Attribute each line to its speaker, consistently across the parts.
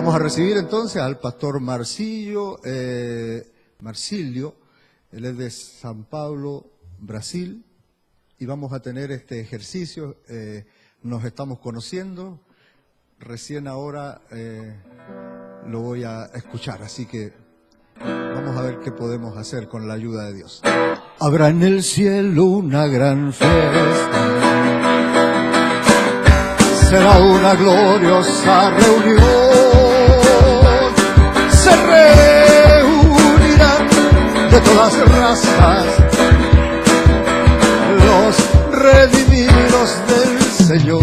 Speaker 1: Vamos a recibir entonces al pastor Marcilio, él es de San Pablo, Brasil, y vamos a tener este ejercicio. Nos estamos conociendo, recién ahora lo voy a escuchar, así que vamos a ver qué podemos hacer con la ayuda de Dios. Habrá en el cielo una gran fiesta, será una gloriosa reunión, se reunirán de todas razas los redimidos del Señor.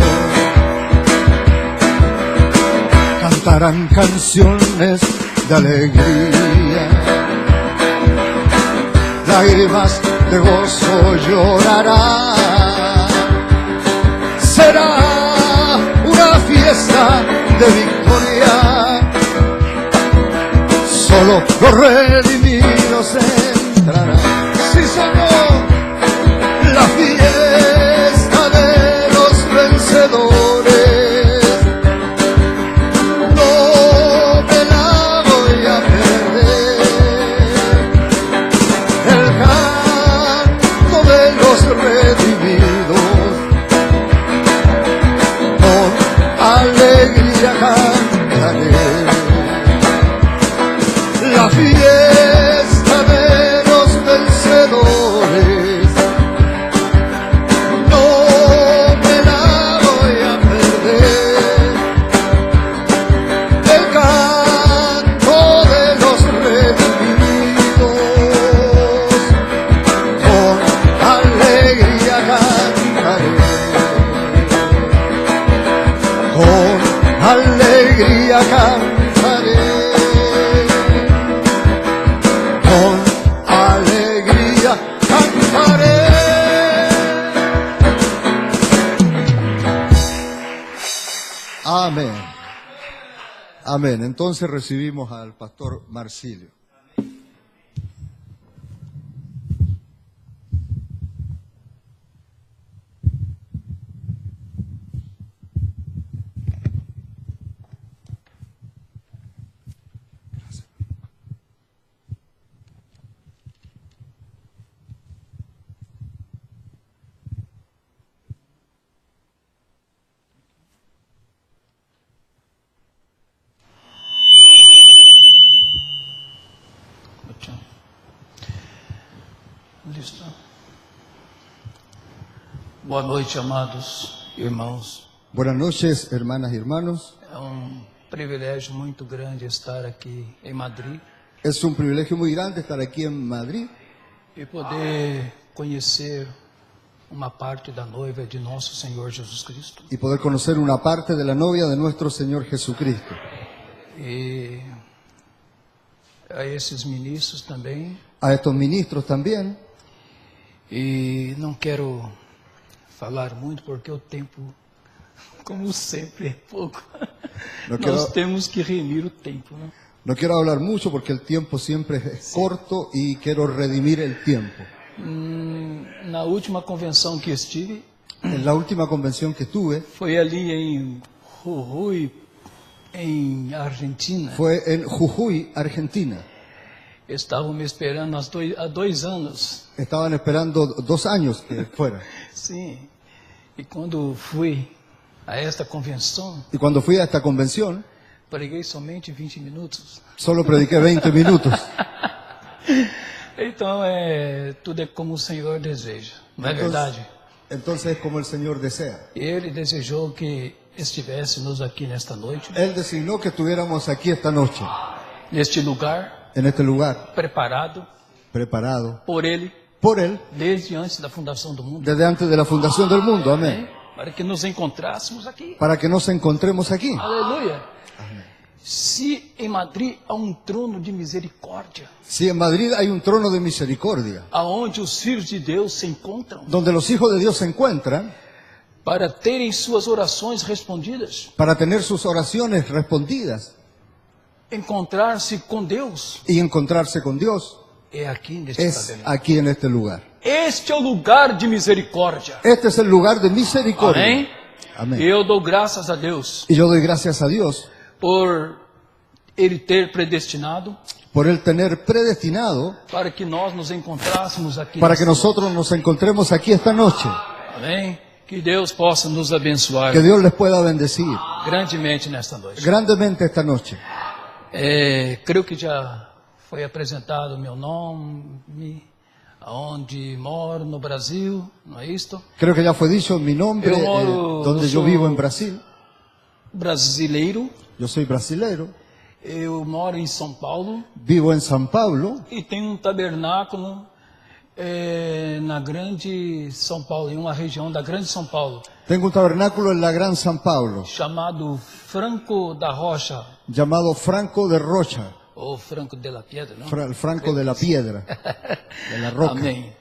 Speaker 1: Cantarán canciones de alegría, lágrimas de gozo llorarán. Será una fiesta de victoria, solo los redimidos entrarán. Sí, Señor, la fiesta de los vencedores, no me la voy a perder. El canto de los redimidos, con alegría cantaré. La fiesta de los vencedores, no me la voy a perder. El canto de los redimidos, con alegría cantaré. Con alegría cantaré. Con alegría cantaré. Amén. Amén. Entonces recibimos al pastor Marcilio.
Speaker 2: Listo. Boa noite, amados irmãos.
Speaker 1: Buenas noches, hermanas y hermanos.
Speaker 2: É privilégio muito grande estar aqui em Madrid
Speaker 1: Es un privilegio muy grande estar aquí en Madrid
Speaker 2: e poder conhecer uma parte da noiva de nosso Senhor Jesus Cristo.
Speaker 1: y poder conocer una parte de la novia de nuestro Señor Jesucristo.
Speaker 2: E a esses ministros também.
Speaker 1: A estos ministros también.
Speaker 2: E não quero falar muito porque o tempo, como sempre, é pouco. Nós temos que remir o tempo, né?
Speaker 1: No quiero hablar mucho porque el tiempo siempre es corto y quiero redimir el tiempo.
Speaker 2: Na última convenção que estive,
Speaker 1: En la última convención que estuve,
Speaker 2: foi ali em Jujuy, em Argentina.
Speaker 1: fue en Jujuy, Argentina.
Speaker 2: Estavam me esperando há 2 anos.
Speaker 1: Estaban esperando 2 años que fuera.
Speaker 2: Sim. E quando fui a esta convenção,
Speaker 1: Y cuando fui a esta convención,
Speaker 2: preguei somente 20 minutos.
Speaker 1: solo prediqué 20 minutos.
Speaker 2: Então, tudo é como o Senhor deseja, não é
Speaker 1: Entonces,
Speaker 2: verdade?
Speaker 1: entonces es como el Señor desea.
Speaker 2: Ele desejou que estivéssemos aqui nesta noite,
Speaker 1: Él designó que estuviéramos aquí esta noche,
Speaker 2: neste lugar,
Speaker 1: en este lugar,
Speaker 2: preparado
Speaker 1: preparado
Speaker 2: por Ele,
Speaker 1: por Él,
Speaker 2: desde antes da fundação do mundo,
Speaker 1: desde antes de la fundación del mundo. Amén.
Speaker 2: para que nos encontrássemos aqui.
Speaker 1: Para que nos encontremos aquí.
Speaker 2: Aleluia! Se em Madrid há trono de misericórdia,
Speaker 1: Si en Madrid hay un trono de misericordia,
Speaker 2: aonde os filhos de Deus se encontram
Speaker 1: donde los hijos de Dios se encuentran
Speaker 2: para terem suas orações respondidas,
Speaker 1: para tener sus oraciones respondidas
Speaker 2: encontrar-se com Deus,
Speaker 1: y encontrarse con Dios,
Speaker 2: é aqui neste
Speaker 1: es
Speaker 2: tabernáculo.
Speaker 1: aquí en este lugar.
Speaker 2: Este é o lugar de misericórdia.
Speaker 1: Este es el lugar de misericordia.
Speaker 2: Amém?
Speaker 1: Amén.
Speaker 2: Eu dou graças a Deus
Speaker 1: Y yo doy gracias a Dios
Speaker 2: por Ele ter predestinado,
Speaker 1: por Él tener predestinado,
Speaker 2: para que nós nos encontrássemos aqui.
Speaker 1: para que nosotros nos encontremos aquí esta noche.
Speaker 2: Amém? Que Deus possa nos abençoar
Speaker 1: Que Dios les pueda bendecir
Speaker 2: grandemente nesta noite.
Speaker 1: grandemente esta noche.
Speaker 2: Creio que já foi apresentado o meu nome, aonde moro no Brasil, não é isto?
Speaker 1: Creo que ya fue dicho mi nombre, donde yo vivo en Brasil.
Speaker 2: Brasileiro.
Speaker 1: Yo soy brasileiro,
Speaker 2: Eu moro em São Paulo
Speaker 1: vivo en San Pablo
Speaker 2: e tenho um tabernáculo na Grande São Paulo, em uma região da Grande São Paulo,
Speaker 1: tengo un tabernáculo en la Gran San Pablo,
Speaker 2: chamado Franco da Rocha,
Speaker 1: llamado Franco de Rocha,
Speaker 2: ou Franco de la Piedra, não?
Speaker 1: el Franco de la Piedra, de la Roca.
Speaker 2: Amém.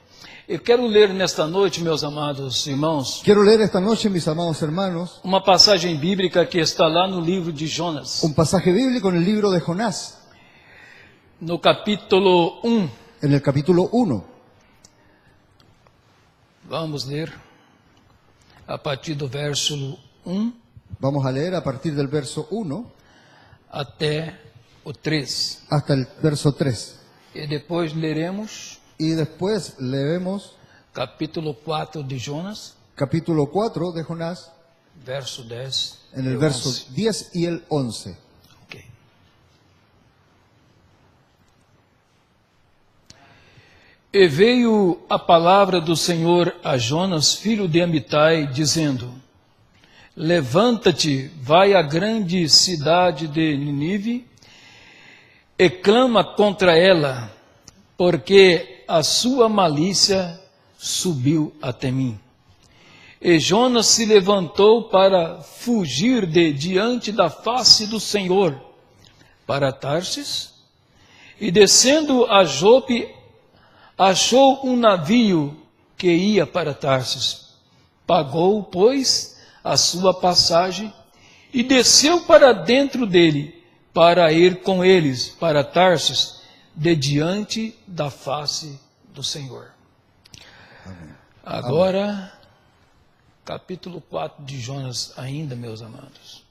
Speaker 2: Eu quero ler nesta noite, meus amados irmãos,
Speaker 1: Quiero leer esta noche, mis amados hermanos,
Speaker 2: uma passagem bíblica que está lá no livro de Jonas,
Speaker 1: un pasaje bíblico en el libro de Jonás,
Speaker 2: no capítulo 1.
Speaker 1: en el capítulo 1.
Speaker 2: Vamos ler a partir do verso 1
Speaker 1: Vamos a leer a partir del verso 1
Speaker 2: até o 3.
Speaker 1: hasta el verso 3.
Speaker 2: E depois leremos
Speaker 1: Y después leemos
Speaker 2: capítulo 4 de Jonas,
Speaker 1: capítulo 4 de Jonás,
Speaker 2: verso 10.
Speaker 1: en el
Speaker 2: e
Speaker 1: verso
Speaker 2: 11.
Speaker 1: 10 y el 11.
Speaker 2: Ok. E veio a palavra do Senhor a Jonas, filho de Amitai, dizendo: Levanta-te, vai à grande cidade de Nínive e clama contra ela, porque a sua malícia subiu até mim. E Jonas se levantou para fugir de diante da face do Senhor para Tarsis, e descendo a Jope, achou um navio que ia para Tarsis. Pagou, pois, a sua passagem e desceu para dentro dele, para ir com eles para Tarsis, de diante da face do Senhor.
Speaker 1: Amém.
Speaker 2: Agora, capítulo 4 de Jonas ainda, meus amados.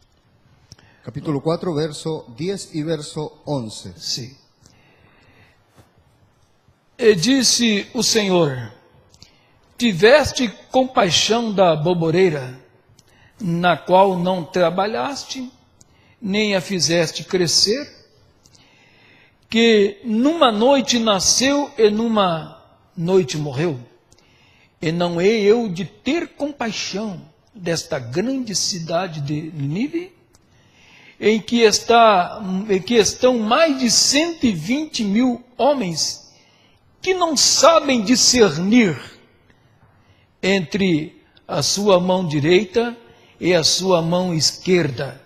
Speaker 1: Capítulo 4, verso 10 y verso 11.
Speaker 2: Sim. E disse o Senhor: Tiveste compaixão da boboreira, na qual não trabalhaste, nem a fizeste crescer, que numa noite nasceu e numa noite morreu? E não hei eu de ter compaixão desta grande cidade de Nínive, em que estão mais de 120 mil homens que não sabem discernir entre a sua mão direita e a sua mão esquerda,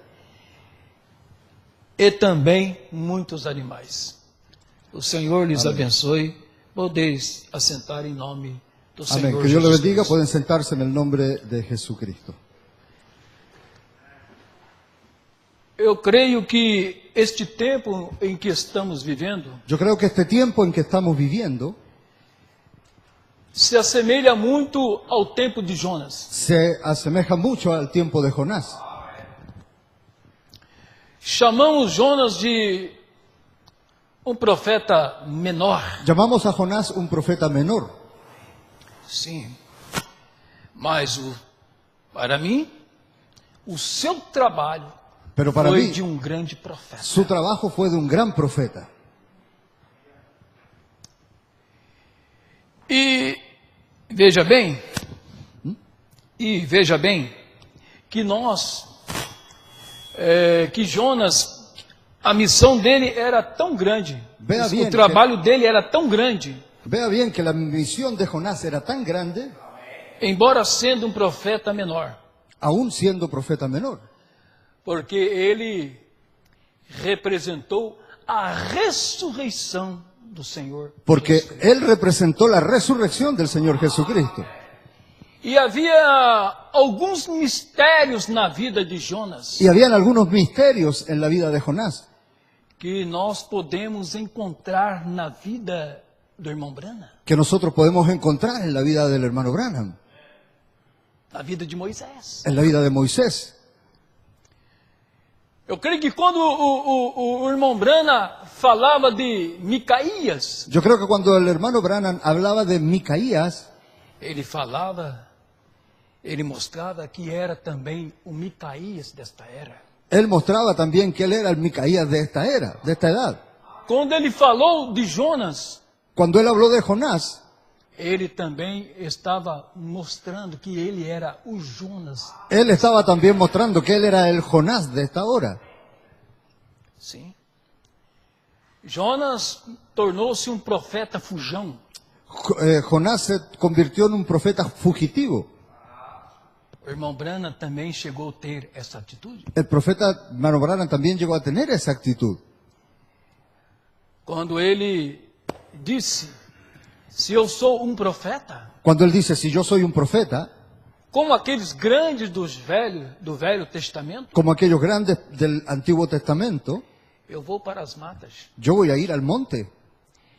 Speaker 2: e também muitos animais. O Senhor lhes
Speaker 1: Amém.
Speaker 2: abençoe. Podeis assentar em nome do
Speaker 1: Amén.
Speaker 2: Senhor
Speaker 1: Que Dios les
Speaker 2: Jesus
Speaker 1: bendiga.
Speaker 2: Cristo.
Speaker 1: Pueden sentarse en el nombre de Jesucristo.
Speaker 2: Eu creio que este tempo em que estamos vivendo
Speaker 1: Yo creo que este tiempo en que estamos viviendo
Speaker 2: se assemelha muito ao tempo de Jonas.
Speaker 1: se asemeja mucho al tiempo de Jonás.
Speaker 2: Chamamos Jonas de um profeta menor.
Speaker 1: Llamamos a Jonás un profeta menor,
Speaker 2: Sim. Mas para mim, o seu trabalho
Speaker 1: pero para
Speaker 2: foi
Speaker 1: mí
Speaker 2: de um grande profeta.
Speaker 1: su trabajo fue de un gran profeta.
Speaker 2: E veja bem, que que Jonas, a missão dele era tão grande,
Speaker 1: Vea
Speaker 2: o
Speaker 1: bien
Speaker 2: trabalho dele era tão grande,
Speaker 1: Vea bien que la misión de Jonás era tan grande,
Speaker 2: embora sendo um profeta menor,
Speaker 1: aún siendo profeta menor,
Speaker 2: porque ele representou a ressurreição do Senhor.
Speaker 1: porque
Speaker 2: Jesus Cristo.
Speaker 1: él representó la resurrección del Señor Jesucristo.
Speaker 2: E havia alguns mistérios na vida de Jonas
Speaker 1: Y habían algunos misterios en la vida de Jonás
Speaker 2: que nós podemos encontrar na vida do irmão Branham,
Speaker 1: que nosotros podemos encontrar en la vida del hermano Branham,
Speaker 2: na vida de Moisés.
Speaker 1: en la vida de Moisés.
Speaker 2: Eu creio que quando o irmão Brana falava de Micaías,
Speaker 1: Yo creo que cuando el hermano Branham hablaba de Micaías,
Speaker 2: ele mostrava que era também o Micaías desta era.
Speaker 1: él mostraba también que él era el Micaías de esta era, de esta edad.
Speaker 2: Quando ele falou de Jonas,
Speaker 1: Cuando él habló de Jonás,
Speaker 2: ele também estava mostrando que ele era o Jonas.
Speaker 1: él estaba también mostrando que él era el Jonás de esta hora.
Speaker 2: Sim. Jonas tornou-se um profeta fujão.
Speaker 1: Jonás se convirtió en un profeta fugitivo.
Speaker 2: O irmão Branham também chegou a ter essa atitude.
Speaker 1: El profeta hermano Branham también llegó a tener esa actitud.
Speaker 2: Quando ele disse, se eu sou um profeta,
Speaker 1: Cuando él dice, si yo soy un profeta,
Speaker 2: como aqueles grandes do Velho Testamento,
Speaker 1: como aquellos grandes del Antiguo Testamento,
Speaker 2: eu vou para as matas.
Speaker 1: yo voy a ir al monte.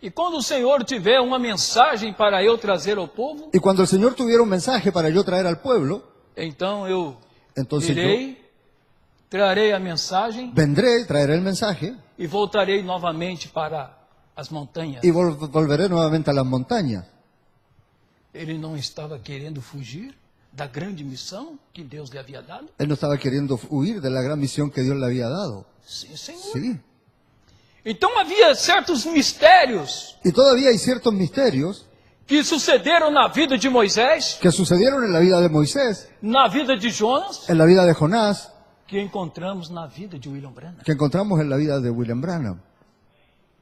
Speaker 2: E quando o Senhor tiver uma mensagem para eu trazer ao povo,
Speaker 1: Y cuando el Señor tuviera un mensaje para yo traer al pueblo,
Speaker 2: então eu
Speaker 1: entonces yo
Speaker 2: irei, trarei a mensagem
Speaker 1: vendré, traeré el mensaje
Speaker 2: e voltarei novamente para as montanhas.
Speaker 1: y volveré nuevamente a las montañas.
Speaker 2: Ele não estava querendo fugir da grande missão que Deus lhe havia dado?
Speaker 1: Él no estaba queriendo huir de la gran misión que Dios le había dado.
Speaker 2: Sim, Senhor.
Speaker 1: Sí.
Speaker 2: Então havia certos mistérios
Speaker 1: Y todavía hay ciertos misterios
Speaker 2: que sucederam na vida de Moisés,
Speaker 1: que sucedieron en la vida de Moisés,
Speaker 2: na vida de Jonas,
Speaker 1: en la vida de Jonás,
Speaker 2: que encontramos na vida de William Branham.
Speaker 1: que encontramos en la vida de William Branham.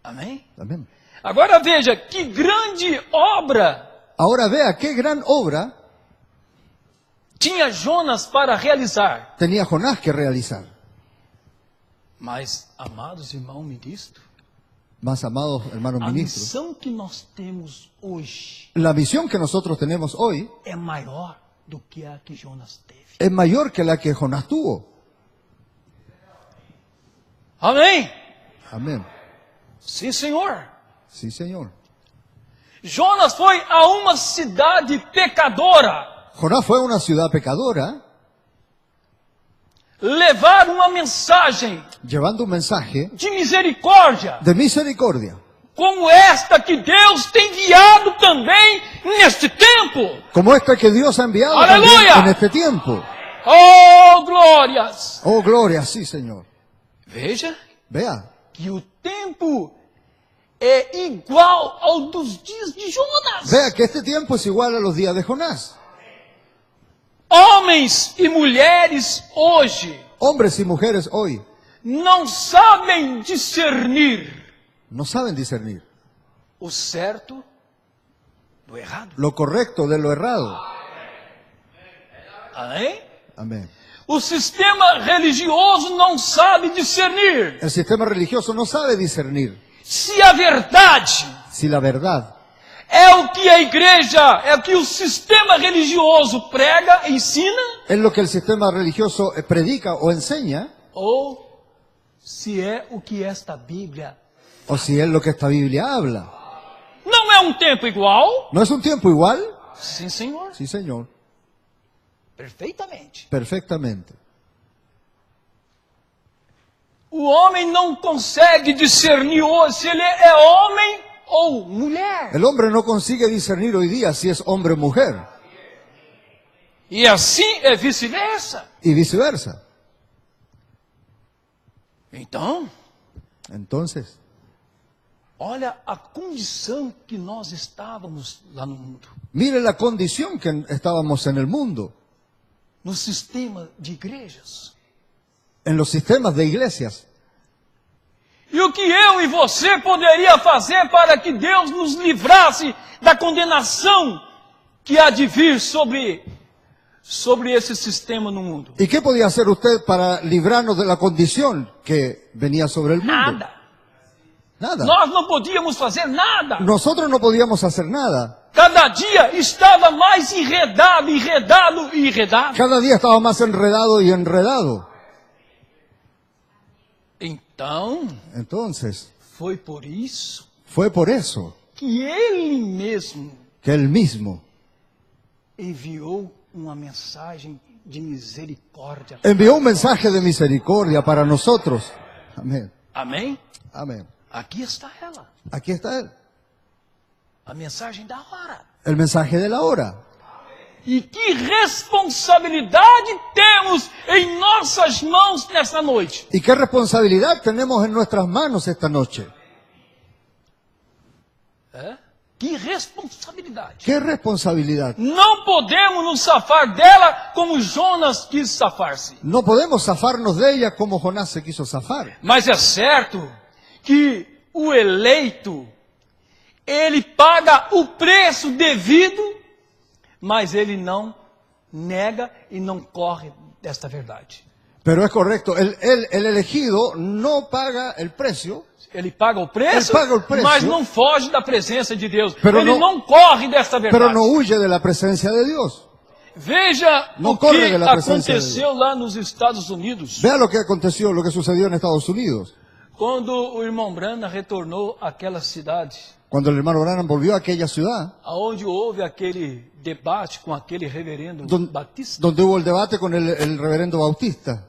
Speaker 2: Amém?
Speaker 1: Amén.
Speaker 2: Agora veja que grande obra
Speaker 1: Ahora vea qué gran obra
Speaker 2: tinha Jonas para realizar.
Speaker 1: tenía Jonás que realizar.
Speaker 2: Mas, amados irmãos ministros,
Speaker 1: Más amados hermanos
Speaker 2: a
Speaker 1: ministros,
Speaker 2: missão que nós temos hoje
Speaker 1: la misión que nosotros tenemos hoy
Speaker 2: é maior do que a que Jonas teve.
Speaker 1: es mayor que la que Jonás tuvo.
Speaker 2: Amém?
Speaker 1: Amén.
Speaker 2: Sim, Senhor.
Speaker 1: Sí, Señor.
Speaker 2: Jonas foi a uma cidade pecadora
Speaker 1: Jonás fue a una ciudad pecadora
Speaker 2: levar uma mensagem
Speaker 1: llevando un mensaje
Speaker 2: de misericórdia,
Speaker 1: de misericordia,
Speaker 2: como esta que Deus tem enviado também neste tempo.
Speaker 1: como esta que Dios ha enviado
Speaker 2: ¡Aleluya!
Speaker 1: también en este tiempo.
Speaker 2: Oh, glórias!
Speaker 1: Oh, gloria, sí, Señor.
Speaker 2: Veja
Speaker 1: Vea,
Speaker 2: que o tempo é igual ao dos dias de Jonas.
Speaker 1: vea que este tiempo es igual a los días de Jonás.
Speaker 2: Homens e mulheres hoje
Speaker 1: Hombres y mujeres hoy
Speaker 2: não sabem discernir
Speaker 1: no saben discernir
Speaker 2: o certo do errado.
Speaker 1: lo correcto de lo errado.
Speaker 2: Amém?
Speaker 1: Amén.
Speaker 2: O sistema religioso não sabe discernir
Speaker 1: El sistema religioso no sabe discernir
Speaker 2: se a verdade
Speaker 1: si la verdad
Speaker 2: é o que a igreja, é o que o sistema religioso prega, ensina,
Speaker 1: es lo que el sistema religioso predica o enseña,
Speaker 2: ou se é o que esta Bíblia.
Speaker 1: o si es lo que esta Biblia habla.
Speaker 2: Não é um tempo igual?
Speaker 1: ¿No es un tiempo igual?
Speaker 2: Sim, Senhor.
Speaker 1: Sí, Señor.
Speaker 2: Perfeitamente.
Speaker 1: Perfectamente.
Speaker 2: O homem não consegue discernir hoje se ele é homem ou mulher.
Speaker 1: El hombre no consigue discernir hoy día si es hombre o mujer,
Speaker 2: E assim é vice-versa.
Speaker 1: y viceversa.
Speaker 2: Então,
Speaker 1: Entonces,
Speaker 2: olha a condição que nós estávamos lá no mundo.
Speaker 1: mire la condición que estábamos en el mundo,
Speaker 2: No sistema de igrejas.
Speaker 1: en los sistemas de iglesias.
Speaker 2: E o que eu e você poderia fazer para que Deus nos livrasse da condenação que há de vir sobre esse sistema no mundo?
Speaker 1: ¿Y qué podía hacer usted para librarnos de la condición que venía sobre el mundo?
Speaker 2: Nada.
Speaker 1: Nada.
Speaker 2: Nós não podíamos fazer nada.
Speaker 1: Nosotros no podíamos hacer nada.
Speaker 2: Cada dia estava mais enredado, enredado e enredado.
Speaker 1: Cada día estaba más enredado y enredado.
Speaker 2: Então,
Speaker 1: Entonces,
Speaker 2: foi por isso
Speaker 1: fue por eso
Speaker 2: que ele mesmo
Speaker 1: que él mismo
Speaker 2: enviou uma mensagem de misericórdia.
Speaker 1: Envió un mensaje de misericordia para nosotros. Amén.
Speaker 2: Amém?
Speaker 1: Amén.
Speaker 2: Aqui está ela.
Speaker 1: Aquí está Él.
Speaker 2: A mensagem da hora.
Speaker 1: El mensaje de la hora.
Speaker 2: E que responsabilidade temos em nossas mãos nessa noite.
Speaker 1: ¿Y qué responsabilidad tenemos en nuestras manos esta noche?
Speaker 2: Que responsabilidade.
Speaker 1: ¿Qué responsabilidad?
Speaker 2: Não podemos nos safar dela como Jonas quis safar-se.
Speaker 1: No podemos zafarnos de ella como Jonás se quiso zafar.
Speaker 2: Mas é certo que o eleito, ele paga o preço devido, mas ele não nega e não corre desta verdade.
Speaker 1: Pero es correcto, el elegido no paga el precio,
Speaker 2: Ele paga o preço,
Speaker 1: Ele paga o preço,
Speaker 2: mas não foge da presença de Deus.
Speaker 1: Pero
Speaker 2: Ele
Speaker 1: não-
Speaker 2: não corre desta verdade.
Speaker 1: pero no huye de la presencia de Dios.
Speaker 2: Veja
Speaker 1: Não
Speaker 2: o
Speaker 1: corre
Speaker 2: que
Speaker 1: de la presença de
Speaker 2: aconteceu lá nos Estados Unidos,
Speaker 1: Vea lo que aconteció, lo que sucedió en Estados Unidos.
Speaker 2: quando o irmão Branham retornou àquela cidade,
Speaker 1: Cuando el hermano Branham volvió a aquella ciudad,
Speaker 2: aonde houve aquele debate com aquele reverendo Batista.
Speaker 1: donde hubo el debate con el reverendo Bautista.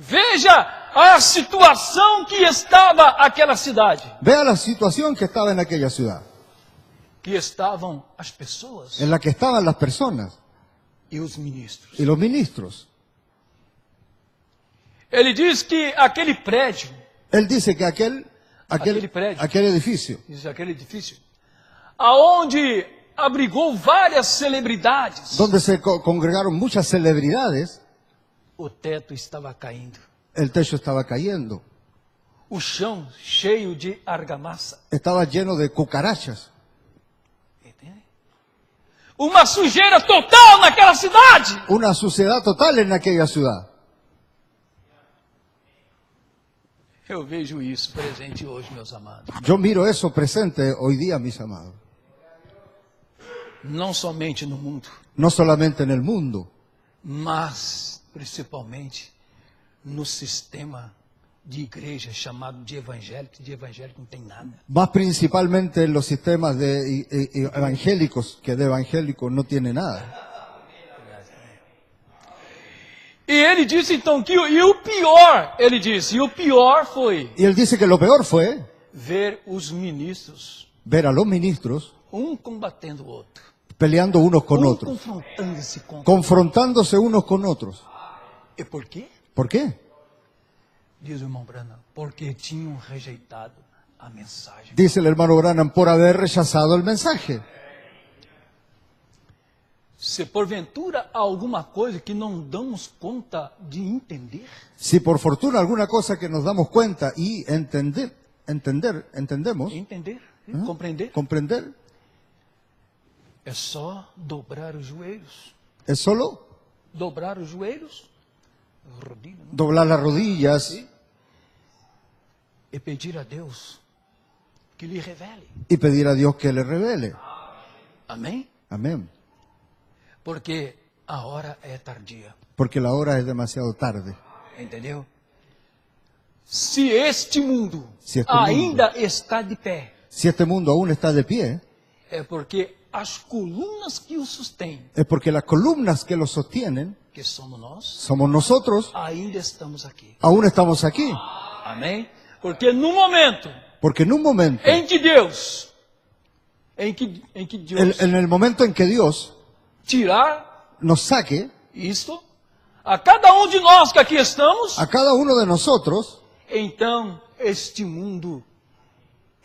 Speaker 2: Veja a situação que estava aquela cidade,
Speaker 1: Vea la situación que estaba en aquella ciudad,
Speaker 2: que estavam as pessoas
Speaker 1: en la que estaban las personas
Speaker 2: e os ministros.
Speaker 1: y los ministros.
Speaker 2: Ele diz que aquele prédio,
Speaker 1: Él dice que aquel
Speaker 2: prédio.
Speaker 1: edificio,
Speaker 2: diz aquele edifício, aonde abrigou várias celebridades,
Speaker 1: donde se congregaron muchas celebridades,
Speaker 2: o teto estava caindo,
Speaker 1: el techo estaba cayendo,
Speaker 2: o chão cheio de argamassa.
Speaker 1: estaba lleno de cucarachas.
Speaker 2: Entende? Uma sujeira total naquela cidade.
Speaker 1: Una suciedad total en aquella ciudad.
Speaker 2: Eu vejo isso presente hoje, meus amados.
Speaker 1: Yo miro eso presente hoy día, mis amados.
Speaker 2: Não somente no mundo,
Speaker 1: No solamente en el mundo,
Speaker 2: mas principalmente no sistema de igreja chamado de evangélico não tem nada.
Speaker 1: más principalmente en los sistemas evangélicos, que de evangélicos no tiene nada.
Speaker 2: E ele disse então que o pior, ele disse, e o pior foi
Speaker 1: Y él dice que lo peor fue
Speaker 2: ver os ministros,
Speaker 1: ver a los ministros
Speaker 2: combatendo o outro,
Speaker 1: peleando unos con otros,
Speaker 2: confrontando-se com.
Speaker 1: confrontándose unos con otros.
Speaker 2: E por quê?
Speaker 1: ¿Por qué?
Speaker 2: Diz o irmão Branham, porque tinham rejeitado a mensagem.
Speaker 1: Dice el hermano Branham, por haber rechazado el mensaje.
Speaker 2: Se porventura há alguma coisa que não damos conta de entender,
Speaker 1: Si por fortuna alguna cosa que nos damos cuenta y entendemos,
Speaker 2: compreender,
Speaker 1: comprender,
Speaker 2: é só dobrar os joelhos.
Speaker 1: es solo
Speaker 2: Dobrar os joelhos, rodilha, né?
Speaker 1: doblar las rodillas
Speaker 2: E pedir a Deus que lhe revele.
Speaker 1: y pedir a Dios que le revele.
Speaker 2: Amém?
Speaker 1: Amén.
Speaker 2: Porque a hora é tardia.
Speaker 1: Porque la hora es demasiado tarde.
Speaker 2: Entendeu? Se este mundo
Speaker 1: Se este
Speaker 2: ainda está de pé,
Speaker 1: Si este mundo aún está de pie,
Speaker 2: é porque as colunas que o sustêm,
Speaker 1: es porque las columnas que lo sostienen
Speaker 2: que somos nós,
Speaker 1: somos nosotros,
Speaker 2: ainda estamos aqui.
Speaker 1: aún estamos aquí.
Speaker 2: Amém? Porque no momento
Speaker 1: Porque en un momento,
Speaker 2: em que Deus,
Speaker 1: en el momento en que Dios
Speaker 2: tirar
Speaker 1: nos saque
Speaker 2: isto, a cada um de nós que aqui estamos,
Speaker 1: a cada uno de nosotros,
Speaker 2: então este mundo,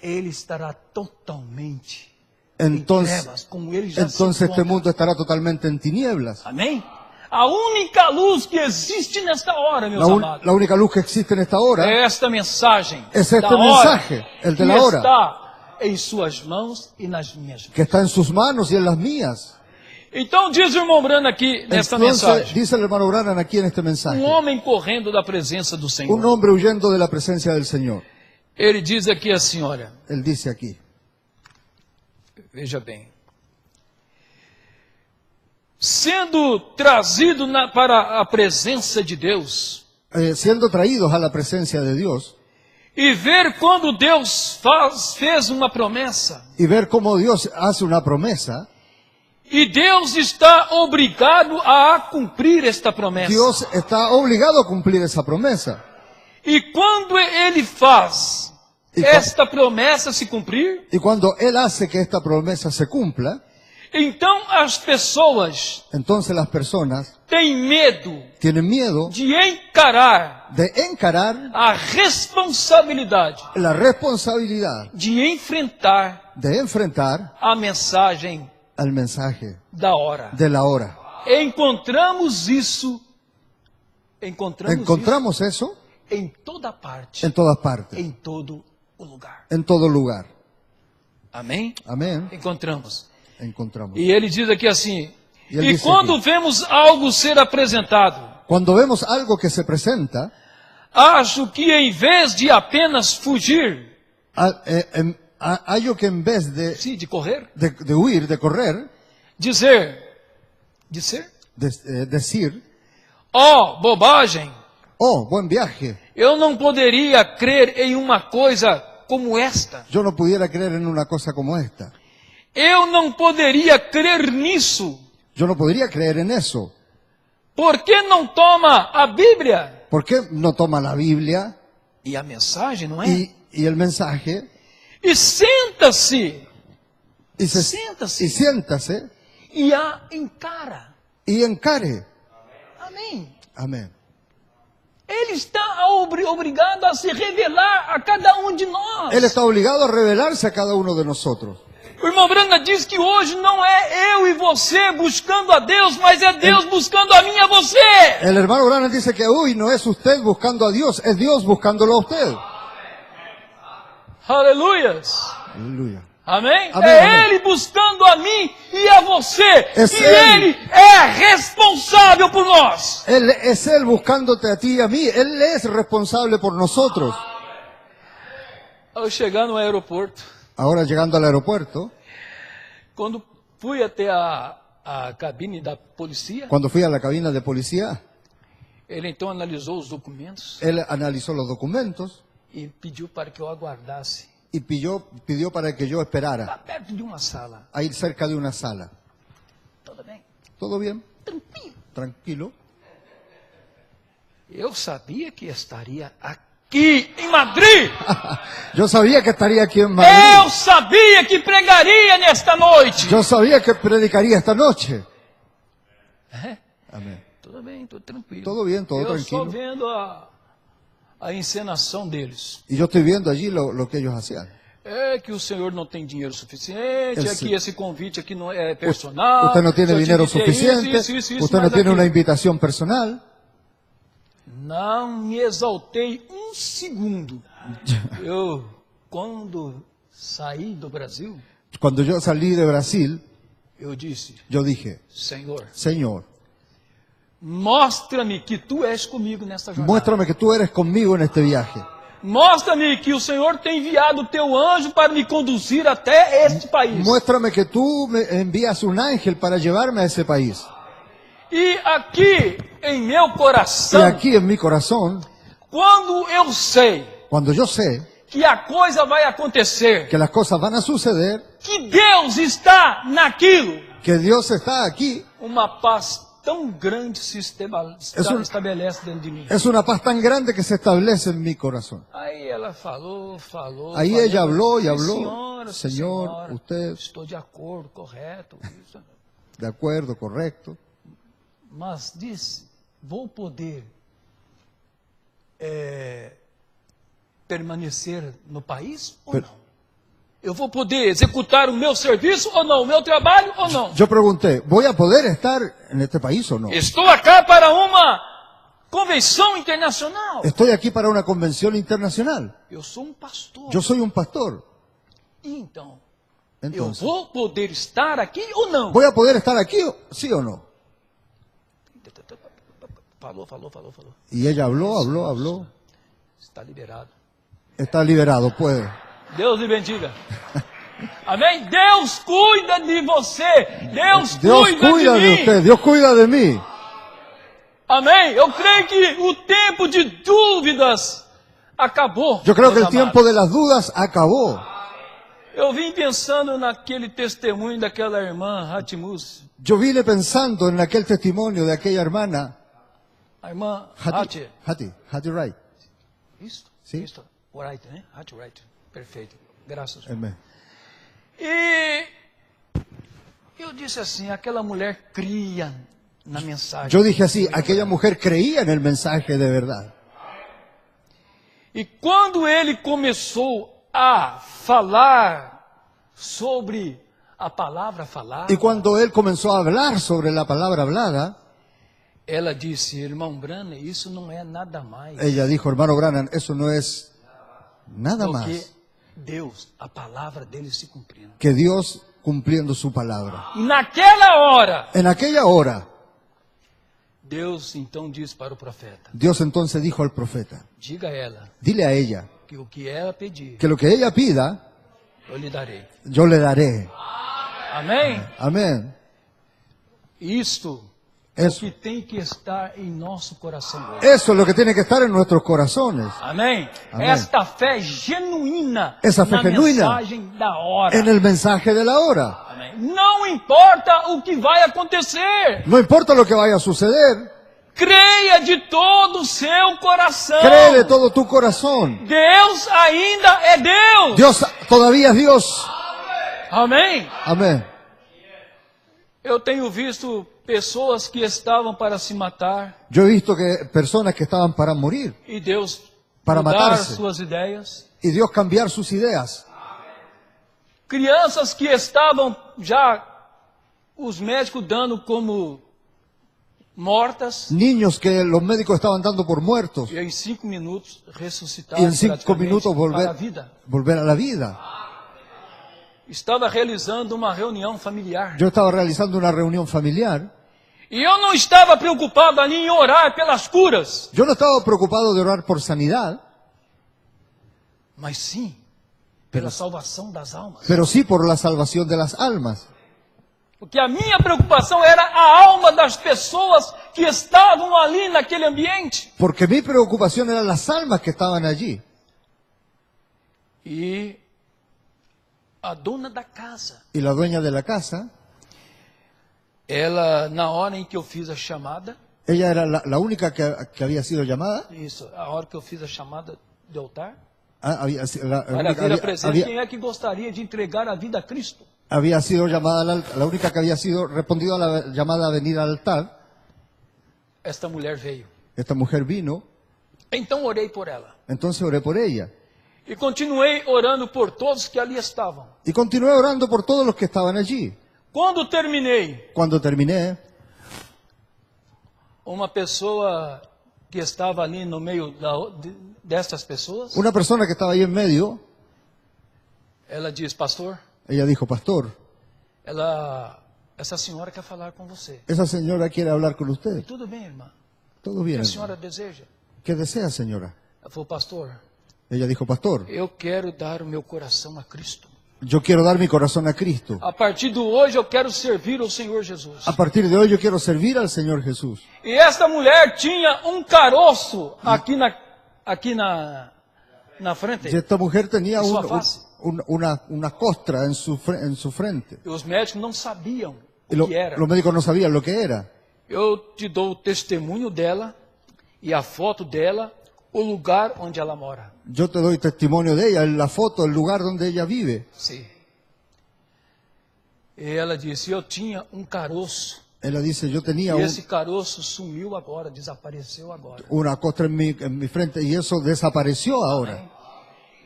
Speaker 2: ele estará totalmente em
Speaker 1: entonces,
Speaker 2: trevas, como ele já se
Speaker 1: entonces este
Speaker 2: encontra.
Speaker 1: mundo estará totalmente en tinieblas.
Speaker 2: Amém? A única luz que existe nesta hora, meus amados,
Speaker 1: La única luz que existe en esta hora
Speaker 2: é esta mensagem
Speaker 1: es este
Speaker 2: da hora,
Speaker 1: mensaje, el de
Speaker 2: que
Speaker 1: la hora,
Speaker 2: está em suas mãos e nas minhas mãos.
Speaker 1: que está en sus manos y en las mías.
Speaker 2: Então diz o irmão Branham aqui nesta
Speaker 1: Entonces,
Speaker 2: mensagem,
Speaker 1: dice el hermano Branham aquí en este mensaje,
Speaker 2: homem correndo da presença do Senhor.
Speaker 1: un hombre huyendo de la presencia del Señor.
Speaker 2: Ele diz aqui assim, olha,
Speaker 1: Él dice aquí,
Speaker 2: veja bem. Sendo trazido para a presença de Deus,
Speaker 1: siendo traídos a la presencia de Dios
Speaker 2: e ver quando Deus fez uma promessa,
Speaker 1: y ver cómo Dios hace una promesa,
Speaker 2: E Deus está obrigado a cumprir esta promessa.
Speaker 1: Dios está obligado a cumplir esa promesa.
Speaker 2: E quando Ele faz esta promessa se cumprir,
Speaker 1: Y cuando Él hace que esta promesa se cumpla,
Speaker 2: então as pessoas
Speaker 1: entonces las personas
Speaker 2: têm medo
Speaker 1: tienen miedo
Speaker 2: de encarar
Speaker 1: de encarar
Speaker 2: a responsabilidade
Speaker 1: la responsabilidad
Speaker 2: de enfrentar
Speaker 1: de enfrentar
Speaker 2: a mensagem
Speaker 1: al mensaje
Speaker 2: da hora.
Speaker 1: de la hora.
Speaker 2: Encontramos isso
Speaker 1: Encontramos eso
Speaker 2: em toda parte,
Speaker 1: en todas partes,
Speaker 2: em todo o lugar.
Speaker 1: en todo lugar.
Speaker 2: Amém?
Speaker 1: Amén.
Speaker 2: Encontramos.
Speaker 1: Encontramos.
Speaker 2: E ele diz aqui assim:
Speaker 1: E ele
Speaker 2: e
Speaker 1: diz
Speaker 2: quando
Speaker 1: aqui,
Speaker 2: vemos algo ser apresentado,
Speaker 1: Cuando vemos algo que se presenta,
Speaker 2: acho que em vez de apenas fugir,
Speaker 1: hallo que en vez
Speaker 2: sim, de correr,
Speaker 1: de huir, de correr,
Speaker 2: dizer,
Speaker 1: decir,
Speaker 2: ó, bobagem,
Speaker 1: oh, buen viaje,
Speaker 2: eu não poderia crer em uma coisa como esta.
Speaker 1: yo no pudiera creer en una cosa como esta.
Speaker 2: Eu não poderia crer nisso.
Speaker 1: Yo no podría creer en eso.
Speaker 2: Por que não toma a Bíblia?
Speaker 1: ¿Por qué no toma la Biblia
Speaker 2: E a mensagem, não é?
Speaker 1: y el mensaje
Speaker 2: E senta-se,
Speaker 1: y
Speaker 2: Siéntase.
Speaker 1: siéntase
Speaker 2: e a encara.
Speaker 1: y encare?
Speaker 2: Amém.
Speaker 1: Amén.
Speaker 2: Ele está obrigado a se revelar a cada um de nós.
Speaker 1: Él está obligado a revelarse a cada uno de nosotros.
Speaker 2: O irmão Branda diz que hoje não é eu e você buscando a Deus, mas é Deus buscando a mim e a você.
Speaker 1: El hermano Branham dice que hoy no es usted buscando a Dios, es Dios buscándolo a usted.
Speaker 2: Aleluias.
Speaker 1: Aleluya.
Speaker 2: Amém?
Speaker 1: Amém,
Speaker 2: É
Speaker 1: amém.
Speaker 2: Ele buscando a mim e a você.
Speaker 1: É
Speaker 2: e
Speaker 1: Ele.
Speaker 2: Ele é responsável por nós.
Speaker 1: Él es Él buscándote a ti y a mí. Él es responsable por nosotros.
Speaker 2: Ao chegar no aeroporto,
Speaker 1: Ahora llegando al aeropuerto,
Speaker 2: quando fui até a cabine da polícia,
Speaker 1: cuando fui a la cabina de policía,
Speaker 2: ele então analisou os documentos
Speaker 1: él analizó los documentos
Speaker 2: e pediu para que eu aguardasse
Speaker 1: y pidió para que yo
Speaker 2: lá
Speaker 1: esperara,
Speaker 2: perto de uma sala.
Speaker 1: a ir cerca de una sala.
Speaker 2: Tudo bem?
Speaker 1: ¿Todo bien?
Speaker 2: Tranquilo.
Speaker 1: Tranquilo.
Speaker 2: Eu sabia que estaria aqui em Madrid.
Speaker 1: Yo sabía que estaría aquí en
Speaker 2: Eu
Speaker 1: Madrid.
Speaker 2: sabia que pregaria nesta noite.
Speaker 1: Yo sabía que predicaría esta noche.
Speaker 2: É?
Speaker 1: Amén.
Speaker 2: Tudo bem, tudo tranquilo.
Speaker 1: Todo bien, todo
Speaker 2: eu
Speaker 1: tranquilo.
Speaker 2: estou vendo a encenação deles.
Speaker 1: Y yo estoy viendo allí lo que ellos hacían.
Speaker 2: É que o senhor não tem dinheiro suficiente, é
Speaker 1: Esse-
Speaker 2: que esse convite aqui não é personal.
Speaker 1: Usted no tiene
Speaker 2: só
Speaker 1: dinero
Speaker 2: tinha que ter
Speaker 1: suficiente,
Speaker 2: isso,
Speaker 1: usted no
Speaker 2: mais
Speaker 1: tiene
Speaker 2: aquilo.
Speaker 1: una invitación personal.
Speaker 2: Não me exaltei um segundo. Eu, quando saí do Brasil,
Speaker 1: Cuando yo salí de Brasil,
Speaker 2: eu disse,
Speaker 1: yo dije,
Speaker 2: Senhor,
Speaker 1: Señor,
Speaker 2: mostra-me que Tu és comigo nesta jornada.
Speaker 1: muéstrame que tú eres conmigo en este viaje.
Speaker 2: Mostra-me que o Senhor tem enviado o Teu anjo para me conduzir até este país.
Speaker 1: Muéstrame que tú me envías un ángel para llevarme a ese país.
Speaker 2: E aqui em meu
Speaker 1: Y
Speaker 2: coração,
Speaker 1: aquí en mi corazón,
Speaker 2: quando eu sei
Speaker 1: cuando yo sé
Speaker 2: que a coisa vai acontecer,
Speaker 1: que las cosas van a suceder,
Speaker 2: que Deus está naquilo,
Speaker 1: que Dios está aquí,
Speaker 2: uma paz tão grande se
Speaker 1: um-
Speaker 2: estabelece dentro de mim.
Speaker 1: es una paz tan grande que se establece en mi corazón.
Speaker 2: Aí ela falou.
Speaker 1: Aí
Speaker 2: falou,
Speaker 1: ella habló y
Speaker 2: "Sim,
Speaker 1: habló.
Speaker 2: Senhora, sim,
Speaker 1: Señor,
Speaker 2: senhora,
Speaker 1: usted-
Speaker 2: estou de acordo, correto. Isso.
Speaker 1: De acuerdo, correcto.
Speaker 2: Mas disse, vou poder permanecer no país ou
Speaker 1: Per-
Speaker 2: não? Eu vou poder executar o meu serviço ou não? O meu trabalho ou não?
Speaker 1: Yo pregunté, ¿voy a poder estar en este país o no?
Speaker 2: Estou acá para uma convenção internacional.
Speaker 1: Estoy aquí para una convención internacional.
Speaker 2: Eu sou pastor.
Speaker 1: Yo soy un pastor.
Speaker 2: E então,
Speaker 1: Entonces,
Speaker 2: eu vou poder estar aqui ou não?
Speaker 1: ¿voy a poder estar aquí, sí o no?
Speaker 2: Falou.
Speaker 1: Y ella habló.
Speaker 2: Está liberado.
Speaker 1: Está liberado, puede.
Speaker 2: Deus lhe bendiga. Amém? Deus cuida de você. Deus
Speaker 1: Dios cuida
Speaker 2: de
Speaker 1: de
Speaker 2: mim.
Speaker 1: usted, Dios cuida de mí.
Speaker 2: Amém? Eu creio que o tempo de dúvidas acabou.
Speaker 1: Yo creo que el
Speaker 2: meus
Speaker 1: tiempo
Speaker 2: amados.
Speaker 1: de las dudas acabó.
Speaker 2: Eu vim pensando naquele testemunho daquela irmã Hatimus.
Speaker 1: Yo vine pensando en aquel testimonio de aquella hermana,
Speaker 2: A irmã
Speaker 1: Hati
Speaker 2: Hati.
Speaker 1: Wright.
Speaker 2: Isso?
Speaker 1: Sim.
Speaker 2: Isso. Wright, né? Hati Wright. Perfeito. Graças.
Speaker 1: Amén.
Speaker 2: E eu disse assim, aquela mulher cria na mensagem.
Speaker 1: Yo dije así, aquella mujer creía en el mensaje de verdad.
Speaker 2: E quando ele começou a falar sobre a palavra falada,
Speaker 1: Y cuando él comenzó a hablar sobre la palabra hablada,
Speaker 2: ela disse, irmão Branham, isso não é nada mais
Speaker 1: ella dijo, hermano Branham, eso no es nada
Speaker 2: do que
Speaker 1: más
Speaker 2: Deus, a palavra dele se cumprindo.
Speaker 1: que Dios cumpliendo su palabra.
Speaker 2: E naquela hora,
Speaker 1: En aquella hora,
Speaker 2: Deus então disse para o profeta,
Speaker 1: Dios entonces dijo al profeta,
Speaker 2: diga a ela
Speaker 1: dile a ella
Speaker 2: que o que ela pedir,
Speaker 1: que lo que ella pida,
Speaker 2: eu lhe darei.
Speaker 1: yo le daré.
Speaker 2: Amém?
Speaker 1: Amén.
Speaker 2: Isto é o
Speaker 1: Eso,
Speaker 2: que tem que estar em nosso coração hoje.
Speaker 1: eso es lo que tiene que estar en nuestros corazones.
Speaker 2: Amém?
Speaker 1: Amém.
Speaker 2: Esta fé genuína
Speaker 1: Essa fé
Speaker 2: na
Speaker 1: genuína
Speaker 2: mensagem da hora.
Speaker 1: En el mensaje de la hora.
Speaker 2: Amém. Não importa o que vai acontecer.
Speaker 1: No importa lo que vaya a suceder,
Speaker 2: Creia de todo o seu coração.
Speaker 1: cree de todo tu corazón.
Speaker 2: Deus ainda é Deus.
Speaker 1: Dios todavía es Dios.
Speaker 2: Amém?
Speaker 1: Amén.
Speaker 2: Eu tenho visto pessoas que estavam para se matar
Speaker 1: Yo he visto que personas que estaban para morir
Speaker 2: e Deus
Speaker 1: Para
Speaker 2: mudar
Speaker 1: matarse.
Speaker 2: suas ideias.
Speaker 1: y Dios cambiar sus ideas.
Speaker 2: Crianças que estavam já os médicos dando como mortas
Speaker 1: Niños que los médicos estaban dando por muertos
Speaker 2: e em 5 minutos ressuscitaram
Speaker 1: y en 5
Speaker 2: praticamente
Speaker 1: minutos
Speaker 2: para a vida.
Speaker 1: volver a la vida.
Speaker 2: Estava realizando uma reunião familiar.
Speaker 1: Yo estaba realizando una reunión familiar.
Speaker 2: E eu não estava preocupado ali em orar pelas curas,
Speaker 1: Yo no estaba preocupado de orar por sanidad,
Speaker 2: mas sim pela salvação das almas.
Speaker 1: pero sí por la salvación de las almas.
Speaker 2: Porque a minha preocupação era a alma das pessoas que estavam ali naquele ambiente.
Speaker 1: Porque mi preocupación eran las almas que estaban allí.
Speaker 2: E a dona da casa,
Speaker 1: Y la dueña de la casa,
Speaker 2: ela, na hora em que eu fiz a chamada,
Speaker 1: ella era la única que había sido llamada.
Speaker 2: isso, a hora que eu fiz a chamada de altar,
Speaker 1: Había,
Speaker 2: para vir a presença, quem é que gostaria de entregar a vida a Cristo?
Speaker 1: había sido llamada, la única que había sido respondido a la llamada a venir al altar.
Speaker 2: Esta mulher veio.
Speaker 1: Esta mujer vino,
Speaker 2: Então orei por ela.
Speaker 1: entonces oré por ella.
Speaker 2: E continuei orando por todos que ali estavam.
Speaker 1: Y continué orando por todos los que estaban allí.
Speaker 2: Quando terminei,
Speaker 1: Cuando terminé,
Speaker 2: uma pessoa que estava ali no meio destas pessoas,
Speaker 1: una persona que estaba ahí en medio,
Speaker 2: ela diz, pastor,
Speaker 1: ella dijo, pastor,
Speaker 2: essa senhora quer falar com você.
Speaker 1: esa señora quiere hablar con
Speaker 2: E
Speaker 1: usted.
Speaker 2: tudo bem, irmã.
Speaker 1: Todo
Speaker 2: O
Speaker 1: bien.
Speaker 2: que a
Speaker 1: hermano.
Speaker 2: senhora deseja?
Speaker 1: ¿Qué desea, señora?
Speaker 2: Ela falou, pastor,
Speaker 1: Ella dijo, pastor,
Speaker 2: eu quero dar o meu coração a Cristo.
Speaker 1: yo quiero dar mi corazón a Cristo.
Speaker 2: A partir de hoje eu quero servir ao Senhor Jesus.
Speaker 1: A partir de hoy yo quiero servir al Señor Jesús.
Speaker 2: E esta mulher tinha um caroço aqui na frente.
Speaker 1: Y esta mujer tenía
Speaker 2: ¿En su faz?
Speaker 1: una costra en su frente.
Speaker 2: E os médicos não sabiam
Speaker 1: Y
Speaker 2: o que era.
Speaker 1: los médicos no sabían lo que era.
Speaker 2: Eu te dou o testemunho dela e a foto dela, o lugar onde ela mora.
Speaker 1: Yo te doy testimonio de ella, la foto, el lugar donde ella vive.
Speaker 2: Sim. E ela disse, eu tinha um caroço.
Speaker 1: Ella dice, yo tenía
Speaker 2: E esse caroço sumiu agora, desapareceu agora.
Speaker 1: una costra en mi frente y eso desapareció ahora.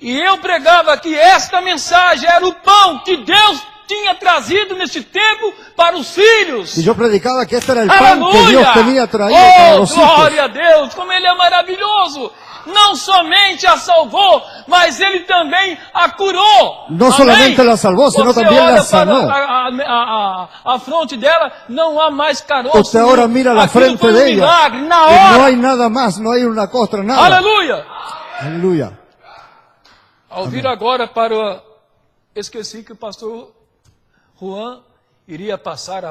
Speaker 2: E eu pregava que esta mensagem era o pão que Deus tinha trazido nesse tempo para os filhos.
Speaker 1: Y yo predicaba que este era el pan que Dios
Speaker 2: Aleluia!
Speaker 1: tenía traído para
Speaker 2: Oh,
Speaker 1: los hijos.
Speaker 2: glória a Deus, como Ele é maravilhoso. Não somente a salvou, mas Ele também a curou.
Speaker 1: No
Speaker 2: Amém?
Speaker 1: solamente la salvó, sino
Speaker 2: Você
Speaker 1: también la
Speaker 2: olha
Speaker 1: sanó.
Speaker 2: para a fronte dela, não há mais caroço.
Speaker 1: Usted ahora mira la
Speaker 2: Aquilo
Speaker 1: frente
Speaker 2: foi
Speaker 1: de
Speaker 2: um
Speaker 1: ella
Speaker 2: milagre, na
Speaker 1: y no
Speaker 2: hora.
Speaker 1: hay nada más, no hay una costra, nada.
Speaker 2: Aleluia!
Speaker 1: Aleluya.
Speaker 2: Ao vir agora para... Esqueci que o pastor Juan iria passar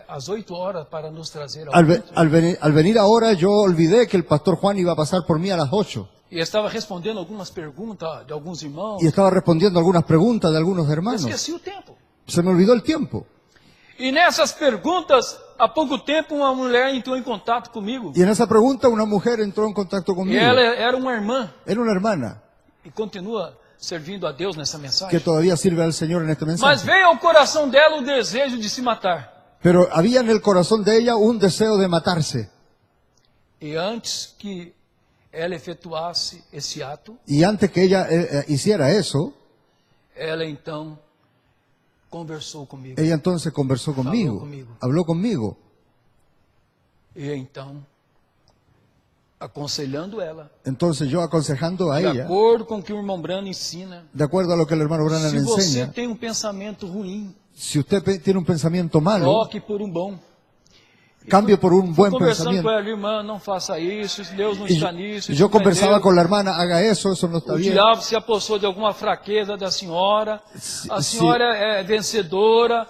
Speaker 2: às 8 horas para nos trazer ao culto.
Speaker 1: Al venir ahora yo olvidé que el pastor Juan iba a pasar por mí a las 8.
Speaker 2: E estava respondendo algumas perguntas de alguns irmãos.
Speaker 1: y estaba respondiendo algunas preguntas de algunos hermanos.
Speaker 2: Esqueci o tempo.
Speaker 1: Se me olvidó el tiempo.
Speaker 2: E nessas perguntas, há pouco tempo, uma mulher entrou em contato comigo.
Speaker 1: Y en esa pregunta una mujer entró en contacto
Speaker 2: E
Speaker 1: conmigo.
Speaker 2: ela era uma irmã
Speaker 1: Era una hermana
Speaker 2: e continua servindo a Deus nessa
Speaker 1: que
Speaker 2: mensagem.
Speaker 1: todavía sirve al Señor en este
Speaker 2: Mas
Speaker 1: mensaje.
Speaker 2: veio ao coração dela o desejo de se matar.
Speaker 1: Pero había en el corazón de ella un deseo de matarse.
Speaker 2: E antes que ela efetuasse esse ato,
Speaker 1: Y antes que ella hiciera eso,
Speaker 2: ela então conversou comigo.
Speaker 1: ella entonces conversó conmigo,
Speaker 2: conmigo.
Speaker 1: habló conmigo.
Speaker 2: E então, aconselhando ela,
Speaker 1: Entonces yo aconsejando a
Speaker 2: de
Speaker 1: ella,
Speaker 2: acordo com o que o irmão Brano ensina,
Speaker 1: de acuerdo a lo que el hermano Branham
Speaker 2: se você
Speaker 1: enseña,
Speaker 2: tem um pensamento ruim,
Speaker 1: si usted tiene un pensamiento malo,
Speaker 2: troque por um bom.
Speaker 1: cambie por un buen
Speaker 2: Conversando
Speaker 1: pensamiento.
Speaker 2: com ela, irmã, não faça isso, Deus não
Speaker 1: Y
Speaker 2: está nisso.
Speaker 1: yo
Speaker 2: isso não é
Speaker 1: conversaba
Speaker 2: Deus.
Speaker 1: con la hermana, haga eso no está
Speaker 2: O
Speaker 1: bien.
Speaker 2: diabo se apossou de alguma fraqueza da senhora, a
Speaker 1: Se-
Speaker 2: senhora é vencedora.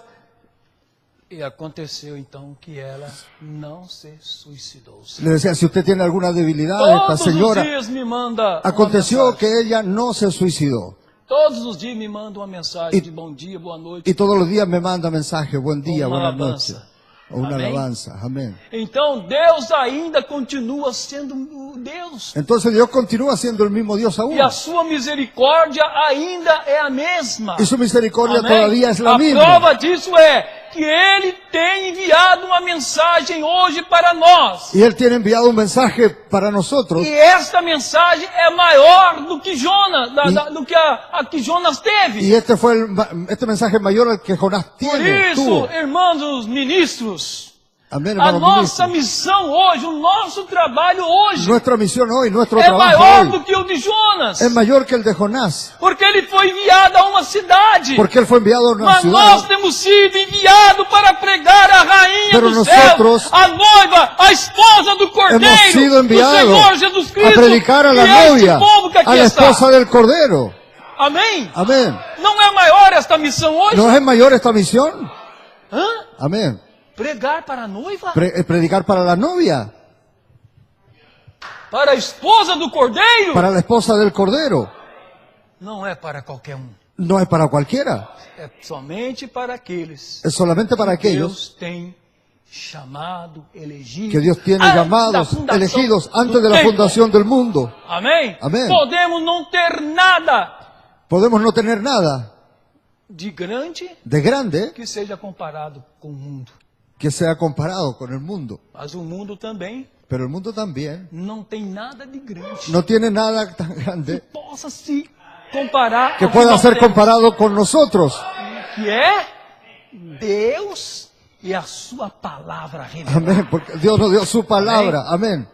Speaker 2: E aconteceu então que ela não se suicidou.
Speaker 1: Le decía, si usted tiene alguna debilidad, esta
Speaker 2: Todos os
Speaker 1: señora,
Speaker 2: dias me manda uma
Speaker 1: aconteció
Speaker 2: mensagem.
Speaker 1: que ella no se suicidó.
Speaker 2: Todos os dias me manda uma mensagem
Speaker 1: Y-
Speaker 2: de bom dia, boa noite.
Speaker 1: Y todos los días me manda mensajes, buen día,
Speaker 2: Una
Speaker 1: buenas
Speaker 2: alabanza.
Speaker 1: noches. O una
Speaker 2: Amén.
Speaker 1: alabanza, amén.
Speaker 2: Então Deus ainda continua sendo o Deus.
Speaker 1: Entonces Dios continúa siendo el mismo Dios aún.
Speaker 2: E a sua misericórdia ainda é a mesma.
Speaker 1: Y su misericordia
Speaker 2: Amém?
Speaker 1: todavía es la
Speaker 2: A
Speaker 1: misma.
Speaker 2: prova disso é que Ele tem enviado uma mensagem hoje para nós.
Speaker 1: Y Él tiene enviado un mensaje para nosotros.
Speaker 2: E esta mensagem é maior do que Jonas, do que a que Jonas teve.
Speaker 1: Y este mensaje es mayor al que Jonás
Speaker 2: Por
Speaker 1: tiene,
Speaker 2: isso,
Speaker 1: tuvo.
Speaker 2: irmãos ministros,
Speaker 1: Amén,
Speaker 2: a
Speaker 1: hermano
Speaker 2: nossa
Speaker 1: ministro.
Speaker 2: missão hoje, o nosso trabalho hoje,
Speaker 1: Nuestra misión hoy, nuestro
Speaker 2: é
Speaker 1: trabajo
Speaker 2: maior
Speaker 1: hoy,
Speaker 2: do que o de Jonas.
Speaker 1: es mayor que el de Jonás.
Speaker 2: Porque ele foi enviado a uma cidade.
Speaker 1: Porque Él fue enviado a una
Speaker 2: Mas nós
Speaker 1: ciudad.
Speaker 2: temos sido enviados para pregar a rainha
Speaker 1: Pero
Speaker 2: do
Speaker 1: nosotros
Speaker 2: céu, a noiva, a esposa do
Speaker 1: Hemos
Speaker 2: Cordeiro,
Speaker 1: sido
Speaker 2: do
Speaker 1: enviados
Speaker 2: Senhor Jesus
Speaker 1: a
Speaker 2: Cristo.
Speaker 1: predicar a la
Speaker 2: e este
Speaker 1: novia,
Speaker 2: povo que
Speaker 1: a
Speaker 2: aqui
Speaker 1: la
Speaker 2: está.
Speaker 1: esposa del Cordero.
Speaker 2: Amém?
Speaker 1: Amén.
Speaker 2: Não é maior esta missão hoje?
Speaker 1: ¿No es mayor esta misión?
Speaker 2: Hã?
Speaker 1: Amén.
Speaker 2: Pregar para a noiva?
Speaker 1: Predicar para la novia,
Speaker 2: Para a esposa do Cordeiro?
Speaker 1: para la esposa del Cordero.
Speaker 2: Não é para qualquer um.
Speaker 1: No es para cualquiera.
Speaker 2: É somente para aqueles
Speaker 1: Es solamente para
Speaker 2: que
Speaker 1: aquellos
Speaker 2: Deus tem chamado, elegido.
Speaker 1: que Dios tiene
Speaker 2: antes da
Speaker 1: llamados,
Speaker 2: fundação
Speaker 1: elegidos
Speaker 2: do
Speaker 1: antes de la
Speaker 2: tempo.
Speaker 1: fundación del mundo.
Speaker 2: Amém?
Speaker 1: Amém.
Speaker 2: Podemos não ter nada
Speaker 1: Podemos no tener nada
Speaker 2: de grande
Speaker 1: de grande
Speaker 2: que seja comparado com o mundo.
Speaker 1: que sea comparado con el mundo.
Speaker 2: Mas o mundo também
Speaker 1: Pero el mundo también
Speaker 2: não tem nada de grande
Speaker 1: no tiene nada tan
Speaker 2: que
Speaker 1: grande
Speaker 2: possa se comparar
Speaker 1: que
Speaker 2: ao
Speaker 1: pueda
Speaker 2: nós
Speaker 1: ser
Speaker 2: temos,
Speaker 1: comparado con nosotros.
Speaker 2: que é Deus e a sua palavra revelada.
Speaker 1: Amén. Porque Dios nos dio su palabra. Amén.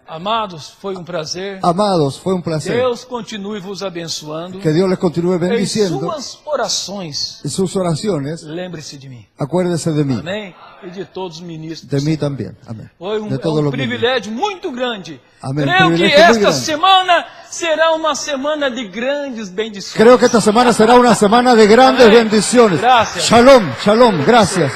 Speaker 2: Amados, foi um prazer.
Speaker 1: Amados, fue un placer.
Speaker 2: Deus continue vos abençoando.
Speaker 1: Que Dios les continúe
Speaker 2: Em
Speaker 1: bendiciendo.
Speaker 2: suas orações,
Speaker 1: En sus oraciones,
Speaker 2: lembre-se de mim.
Speaker 1: acuérdese de mí.
Speaker 2: Amém? E de todos os ministros.
Speaker 1: De mí también. Amén.
Speaker 2: Foi
Speaker 1: De todos
Speaker 2: um
Speaker 1: los ministros.
Speaker 2: privilégio muito grande.
Speaker 1: Amém,
Speaker 2: Creio que
Speaker 1: privilégio muito
Speaker 2: esta
Speaker 1: grande.
Speaker 2: semana será uma semana de grandes bendições.
Speaker 1: Creo que esta semana será una semana de grandes
Speaker 2: Amén.
Speaker 1: bendiciones.
Speaker 2: Gracias.
Speaker 1: Shalom, shalom, gracias.